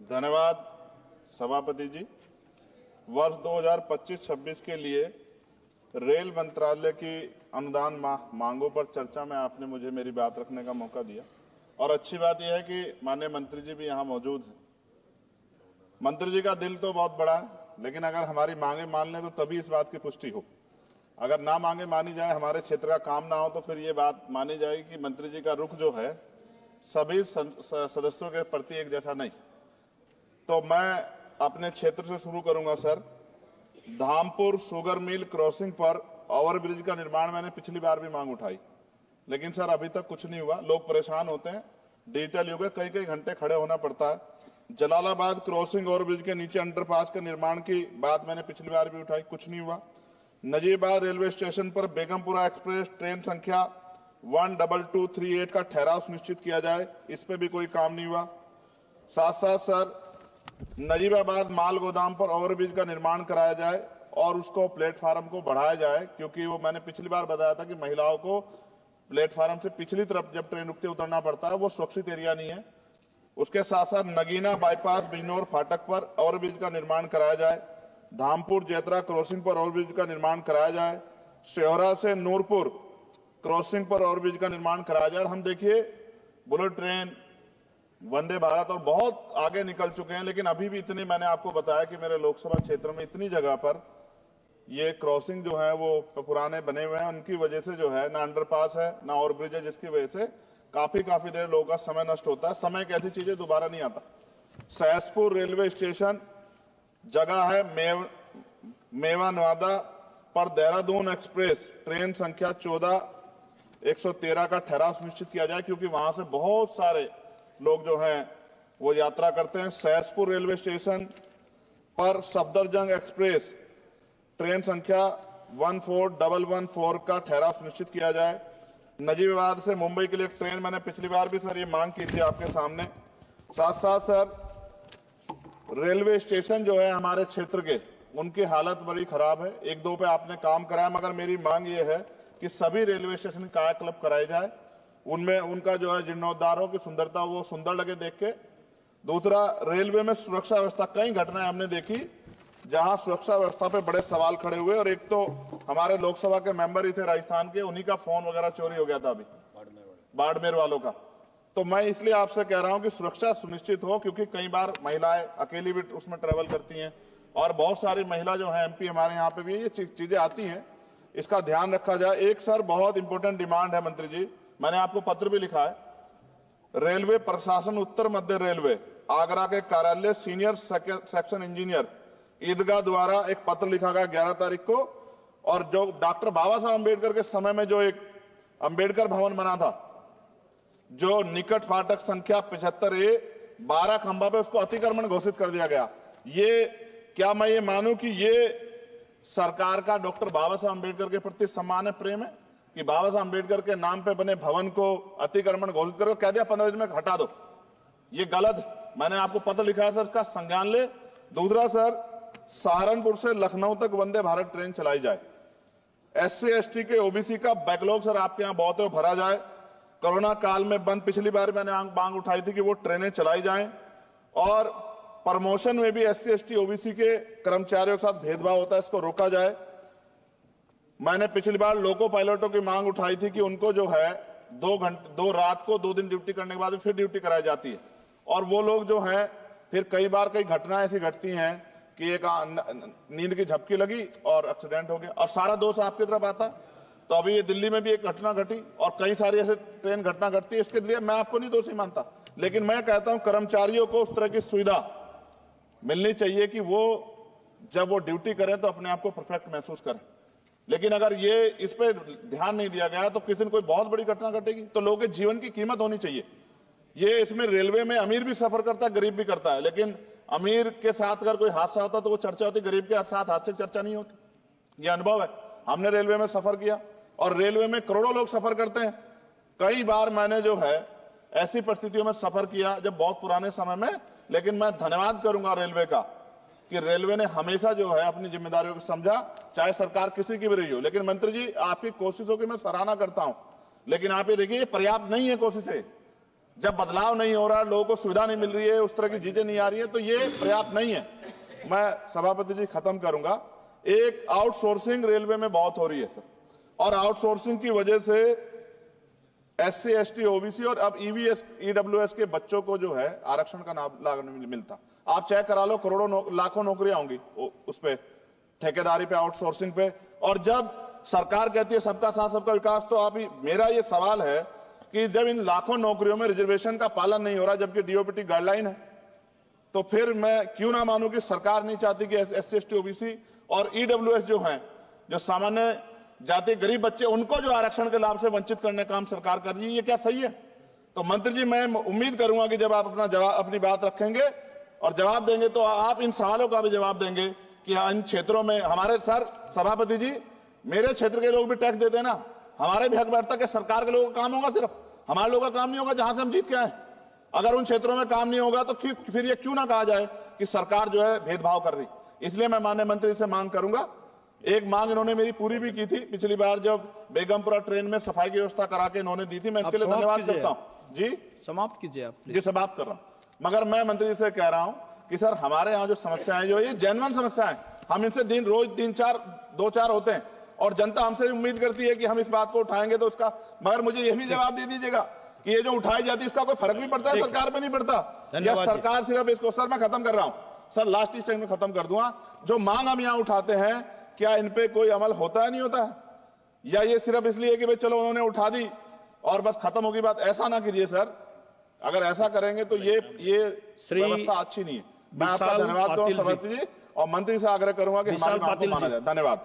धन्यवाद सभापति जी। वर्ष 2025-26 के लिए रेल मंत्रालय की अनुदान मांगों पर चर्चा में आपने मुझे मेरी बात रखने का मौका दिया और अच्छी बात यह है कि माननीय मंत्री जी भी यहां मौजूद हैं। मंत्री जी का दिल तो बहुत बड़ा है, लेकिन अगर हमारी मांगे मान लें तो तभी इस बात की पुष्टि हो। अगर ना मांगे मानी जाए, हमारे क्षेत्र का काम ना हो, तो फिर ये बात मानी जाएगी कि मंत्री जी का रुख जो है सभी सदस्यों के प्रति एक जैसा नहीं। तो मैं अपने क्षेत्र से शुरू करूंगा sir. Dhampur sugar mill crossing पर ओवरब्रिज का निर्माण मैंने पिछली बार भी मांग उठाई, लेकिन सर अभी तक कुछ नहीं हुआ। लोग परेशान होते हैं, डिजिटल युग है, कई कई घंटे खड़े होना पड़ता है। जलालाबाद क्रॉसिंग ओवरब्रिज के नीचे अंडरपास के निर्माण की बात मैंने पिछली बार भी उठाई, कुछ नहीं हुआ। नजीबाबाद रेलवे स्टेशन पर बेगमपुरा एक्सप्रेस ट्रेन संख्या 12238 का ठहराव सुनिश्चित किया जाए, इस पे भी कोई काम नहीं हुआ। साथ साथ सर नजीबाबाद माल गोदाम पर ओवरब्रिज का निर्माण कराया जाए और उसको प्लेटफार्म को बढ़ाया जाए, क्योंकि वो मैंने पिछली बार बताया था कि महिलाओं को प्लेटफार्म से पिछली तरफ जब ट्रेन रुकते उतरना पड़ता है, वो सुरक्षित एरिया नहीं है। उसके साथ साथ नगीना बाईपास बिजनौर फाटक पर ओवरब्रिज का निर्माण कराया जाए। धामपुर जेतरा क्रॉसिंग पर ओवरब्रिज का निर्माण कराया जाए। शेहरा से नूरपुर क्रॉसिंग पर ओवरब्रिज का निर्माण कराया जाए। हम देखिए बुलेट ट्रेन, वंदे भारत और बहुत आगे निकल चुके हैं, लेकिन अभी भी इतनी, मैंने आपको बताया कि मेरे लोकसभा क्षेत्र में इतनी जगह पर ये क्रॉसिंग जो है वो पुराने बने हुए हैं, उनकी वजह से जो है ना अंडरपास है ना ओवरब्रिज है, जिसकी वजह से काफी देर लोगों का समय नष्ट होता है। समय एक ऐसी चीज है दोबारा नहीं आता। सहसपुर रेलवे स्टेशन जगह है मेवा नवादा पर देहरादून एक्सप्रेस ट्रेन संख्या 14113 का ठहराव सुनिश्चित किया जाए, क्योंकि वहां से बहुत सारे लोग जो हैं वो यात्रा करते हैं। सहसपुर रेलवे स्टेशन पर सफदरजंग एक्सप्रेस ट्रेन संख्या 14114 का ठहराव सुनिश्चित किया जाए। नजीबाबाद से मुंबई के लिए ट्रेन, मैंने पिछली बार भी सर ये मांग की थी आपके सामने। साथ साथ सर रेलवे स्टेशन जो है हमारे क्षेत्र के, उनकी हालत बड़ी खराब है। एक दो पे आपने काम कराया, मगर मेरी मांग ये है कि सभी रेलवे स्टेशन कायाकल्प कराए जाए, उनमें उनका जो है जीर्णोद्धार हो, की सुंदरता वो सुंदर लगे देख के। दूसरा, रेलवे में सुरक्षा व्यवस्था, कई घटनाएं हमने देखी जहां सुरक्षा व्यवस्था पे बड़े सवाल खड़े हुए। और एक तो हमारे लोकसभा के मेंबर ही थे राजस्थान के, उन्हीं का फोन वगैरह चोरी हो गया था अभी बाड़मेर वालों का। तो मैं इसलिए आपसे कह रहा हूं कि सुरक्षा सुनिश्चित हो, क्योंकि कई बार महिलाएं अकेली भी उसमें ट्रेवल करती हैं और बहुत सारी महिला जो है एमपी हमारे यहाँ पे भी ये चीजें आती हैं, इसका ध्यान रखा जाए। एक सर बहुत इंपॉर्टेंट डिमांड है मंत्री जी, मैंने आपको पत्र भी लिखा है। रेलवे प्रशासन उत्तर मध्य रेलवे आगरा के कार्यालय सीनियर सेक्शन इंजीनियर ईदगाह द्वारा एक पत्र लिखा गया 11 तारीख को, और जो डॉक्टर बाबा साहब अम्बेडकर के समय में जो एक अम्बेडकर भवन बना था, जो निकट फाटक संख्या 75A 12 खंबा पे, उसको अतिक्रमण घोषित कर दिया गया। ये क्या मैं ये मानूं कि ये सरकार का डॉक्टर बाबा साहब अम्बेडकर के प्रति सम्मान है, प्रेम है, कि बाबा साहब अम्बेडकर के नाम पे बने भवन को अतिक्रमण घोषित करके कह दिया 15 दिन में हटा दो? ये गलत। मैंने आपको पत्र लिखा है सर, इसका संज्ञान ले। दूसरा सर, सहारनपुर से लखनऊ तक वंदे भारत ट्रेन चलाई जाए। SC ST के OBC का बैकलॉग सर आपके यहां बहुत है, भरा जाए। कोरोना काल में बंद, पिछली बार मैंने मांग उठाई थी कि वो ट्रेनें चलाई जाएं। और प्रमोशन में भी SC ST OBC के कर्मचारियों के साथ भेदभाव होता है, इसको रोका जाए। मैंने पिछली बार लोको पायलटों की मांग उठाई थी कि उनको जो है 2 रात को 2 दिन ड्यूटी करने के बाद फिर ड्यूटी कराई जाती है, और वो लोग जो है फिर कई बार कई घटनाएं ऐसी घटती हैं कि एक नींद की झपकी लगी और एक्सीडेंट हो गया, और सारा दोष आपकी तरफ आता। तो अभी ये दिल्ली में भी एक घटना घटी और कई सारी ऐसे ट्रेन घटना घटती है। इसके लिए मैं आपको नहीं दोषी मानता, लेकिन मैं कहता हूं कर्मचारियों को उस तरह की सुविधा मिलनी चाहिए कि वो जब वो ड्यूटी करें तो अपने आप को परफेक्ट महसूस करें। लेकिन अगर ये इस पे ध्यान नहीं दिया गया तो किसी दिन कोई बहुत बड़ी घटना घटेगी, तो लोगों के जीवन की कीमत होनी चाहिए। ये इसमें रेलवे में अमीर भी सफर करता है, गरीब भी करता है, लेकिन अमीर के साथ अगर कोई हादसा होता तो वो चर्चा होती, गरीब के साथ हादसे की चर्चा नहीं होती। ये अनुभव है, हमने रेलवे में सफर किया और रेलवे में करोड़ों लोग सफर करते हैं। कई बार मैंने जो है ऐसी परिस्थितियों में सफर किया जब बहुत पुराने समय में, लेकिन मैं धन्यवाद करूंगा रेलवे का कि रेलवे ने हमेशा जो है अपनी जिम्मेदारियों को समझा, चाहे सरकार किसी की भी रही हो। लेकिन मंत्री जी, आपकी कोशिशों की मैं सराहना करता हूं, लेकिन आप ये देखिए पर्याप्त नहीं है कोशिशें। जब बदलाव नहीं हो रहा, लोगों को सुविधा नहीं मिल रही है, उस तरह की चीजें नहीं आ रही है, तो ये पर्याप्त नहीं है। मैं सभापति जी खत्म करूंगा। एक आउटसोर्सिंग रेलवे में बहुत हो रही है सर, और आउटसोर्सिंग की वजह से SC ST OBC और अब EVS EWS के बच्चों को जो है आरक्षण का लाभ नहीं मिलता। आप चेक करा लो, करोड़ों लाखों नौकरियां होंगी उस पे, ठेकेदारी पे, आउटसोर्सिंग पे। और जब सरकार कहती है सबका साथ सबका विकास, तो आप ही, मेरा ये सवाल है कि जब इन लाखों नौकरियों में रिजर्वेशन का पालन नहीं हो रहा, जबकि DOPT गाइडलाइन है, तो फिर मैं क्यों ना मानूं कि सरकार नहीं चाहती कि SC ST OBC और EWS जो हैं, जो सामान्य जाति गरीब बच्चे, उनको जो आरक्षण के लाभ से वंचित करने का काम सरकार कर रही है, ये क्या सही है? तो मंत्री जी, मैं उम्मीद करूंगा कि जब आप अपनी बात रखेंगे और जवाब देंगे, तो आप इन सवालों का भी जवाब देंगे कि इन क्षेत्रों में हमारे, सर सभापति जी, मेरे क्षेत्र के लोग भी टैक्स देते हैं ना, हमारे भी हक बैठता कि सरकार के लोगों का काम होगा, सिर्फ हमारे लोगों का काम नहीं होगा जहां से हम जीत के आए। अगर उन क्षेत्रों में काम नहीं होगा तो फिर ये क्यों ना कहा जाए कि सरकार जो है भेदभाव कर रही। इसलिए मैं माननीय मंत्री से मांग करूंगा, एक मांग इन्होंने मेरी पूरी भी की थी पिछली बार, जब बेगमपुरा ट्रेन में सफाई की व्यवस्था करा के इन्होंने दी थी, मैं इसके लिए धन्यवाद करता हूं जी। समाप्त कीजिए आप जी। समाप्त कर रहा हूं। मगर मैं मंत्री से कह रहा हूं कि सर, हमारे यहाँ जो समस्याएं जो ये जेन्युइन समस्याएं, हम इनसे रोज 2-4 होते हैं, और जनता हमसे उम्मीद करती है कि हम इस बात को उठाएंगे तो उसका, मगर मुझे यह भी जवाब दे दीजिएगा कि ये जो उठाई जाती है इसका कोई फर्क भी पड़ता है, सरकार पे नहीं पड़ता, या सरकार सिर्फ इसको, सर मैं खत्म कर रहा हूं सर, लास्ट ही सेकंड में खत्म कर दूंगा। जो मांग हम यहाँ उठाते हैं, क्या इन पे कोई अमल होता है, नहीं होता है, या ये सिर्फ इसलिए कि भाई चलो उन्होंने उठा दी और बस खत्म होगी बात? ऐसा ना कीजिए सर, अगर ऐसा करेंगे तो ये व्यवस्था अच्छी नहीं है। मैं आपका धन्यवाद दूं सभापति जी, और मंत्री से आग्रह करूंगा कि हमारी मांग को माना जाए। धन्यवाद।